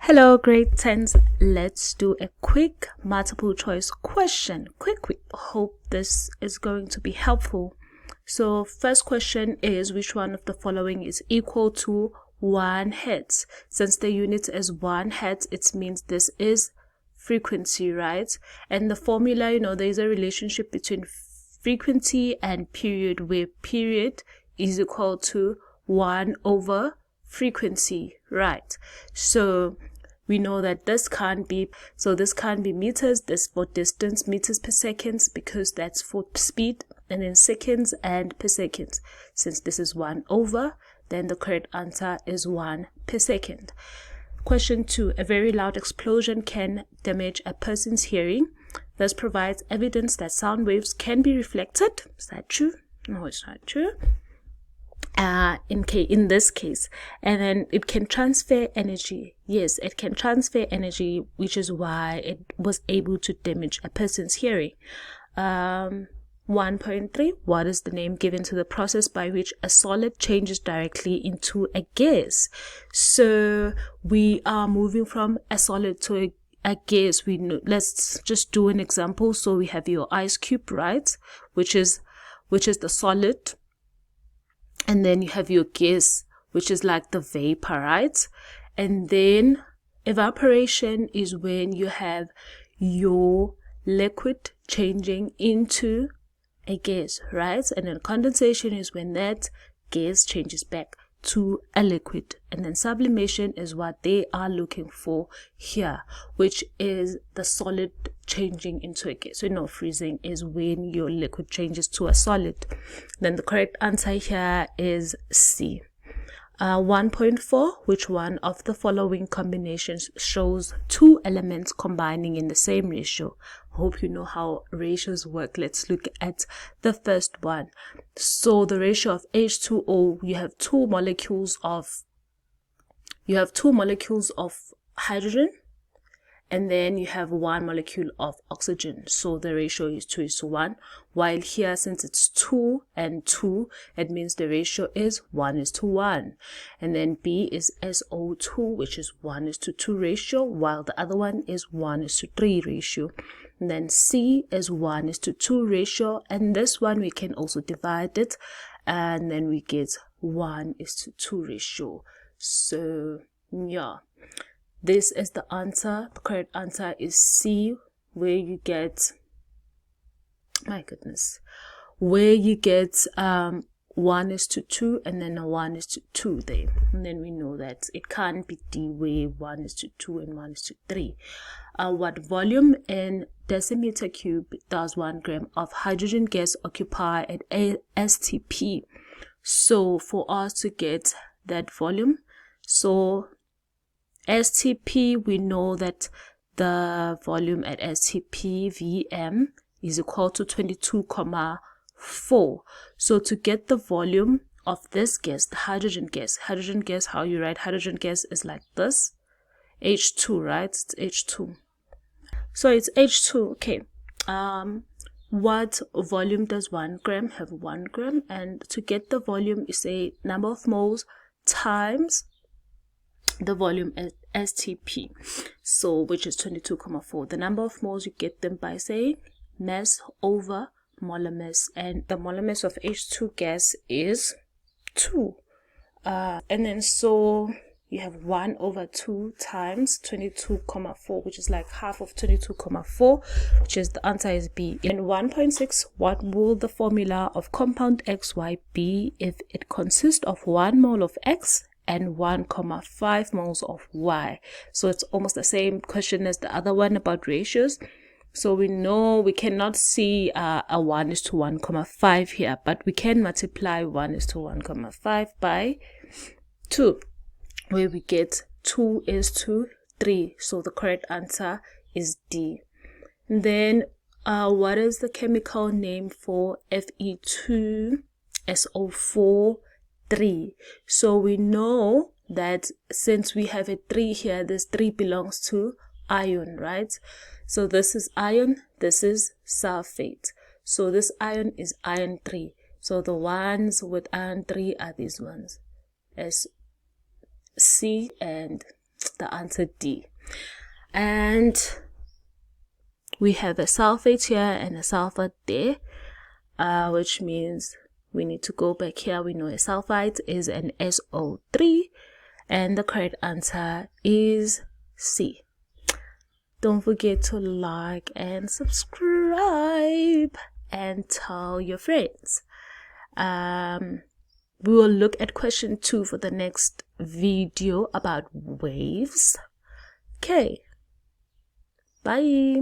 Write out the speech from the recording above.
Hello, grade 10s. Let's do a quick multiple choice question. Quick. Hope this is going to be helpful. So first question is, which one of the following is equal to 1 hertz? Since the unit is 1 hertz, it means this is frequency, right? And the formula, there's a relationship between frequency and period, where period is equal to 1 over frequency, right? So we know that this can't be meters, this for distance, meters per second, because that's for speed, and then seconds and per second. Since this is 1 over, then the correct answer is 1 per second. Question 2. A very loud explosion can damage a person's hearing. This provides evidence that sound waves can be reflected. Is that true? No, it's not true. In this case, and then it can transfer energy. Yes, it can transfer energy, which is why it was able to damage a person's hearing. 1.3. What is the name given to the process by which a solid changes directly into a gas? So we are moving from a solid to a gas. Let's just do an example. So we have your ice cube, right, which is the solid. And then you have your gas, which is like the vapor, right? And then evaporation is when you have your liquid changing into a gas, right? And then condensation is when that gas changes back to a liquid. And then sublimation is what they are looking for here, which is the solid changing into a gas. So freezing is when your liquid changes to a solid. Then the correct answer here is C. 1.4. Which one of the following combinations shows two elements combining in the same ratio? I hope you know how ratios work. Let's look at the first one. So the ratio of H2O, you have two molecules of hydrogen, and then you have one molecule of oxygen. So the ratio is 2:1. While here, since it's 2 and 2, it means the ratio is 1:1. And then B is SO2, which is 1:2 ratio, while the other one is 1:3 ratio. And then C is 1:2 ratio, and this one we can also divide it, and then we get 1:2 ratio. So yeah, this is the answer. The correct answer is C, where you get, where you get 1:2 and then a 1:2 there. And then we know that it can't be D, where 1:2 and 1:3. What volume in decimeter cube does 1 gram of hydrogen gas occupy at STP? So for us to get that volume, so STP, we know that the volume at STP Vm is equal to 22,4. So to get the volume of this gas, the hydrogen gas, how you write hydrogen gas is like this, H2, right? It's H2. So it's H2, okay. What volume does 1 gram have? 1 gram. And to get the volume, you say number of moles times the volume at STP, so which is 22,4. The number of moles, you get them by saying mass over molar mass, and the molar mass of H2 gas is 2. And then so you have 1/2 times 22,4, which is like half of 22,4, which is the answer is B. In 1.6, what will the formula of compound XY be if it consists of 1 mole of X and 1,5 moles of Y? So it's almost the same question as the other one about ratios. So we know we cannot see a 1:1,5 here, but we can multiply 1:1,5 by 2, where we get 2:3. So the correct answer is D. And then what is the chemical name for Fe2SO4 3? So we know that since we have a 3 here, this 3 belongs to iron, right? So this is iron, this is sulfate. So this iron is iron 3. So the ones with iron 3 are these ones, as C and the answer D. And we have a sulfate here and a sulfur there, which means we need to go back here. We know a sulfite is an SO3, and the correct answer is C. Don't forget to like and subscribe and tell your friends. We will look at question 2 for the next video about waves. Okay, bye.